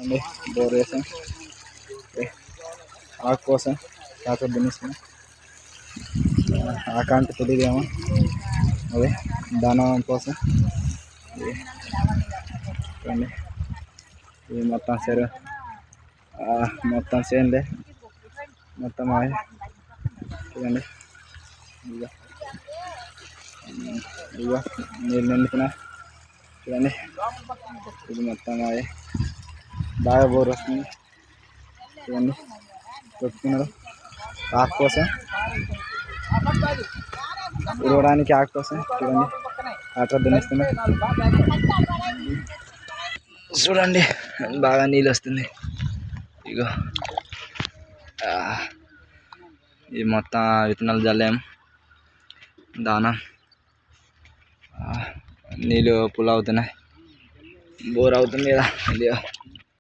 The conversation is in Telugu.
అండి బోర్ వేసాం. ఆకు కోసం ట్రాక్టర్ దున్నిస్తున్నాం. ఆక అంటే తెలియదేమో, అదే దానా కోసం. చూడండి ఇది మొత్తం సరే, మొత్తం చేయండి, మొత్తం చూడండి. ఇదిగో నీళ్ళు నిండుతున్నా చూడండి. ఇది మొత్తం బాగా బోర్ వస్తుంది చూడండి. పెట్టుకున్నారు ఆకు కోసం, ఉడవడానికి ఆకు కోసం. చూడండి ట్రాక్టర్ దున్నిస్తున్నా చూడండి. బాగా నీళ్ళు వస్తుంది. ఇగో ఇది మొత్తం విత్తనాలు జల్లాం. దానా నీళ్ళు పుల్ అవుతున్నాయి. బోర్ అవుతుంది కదా.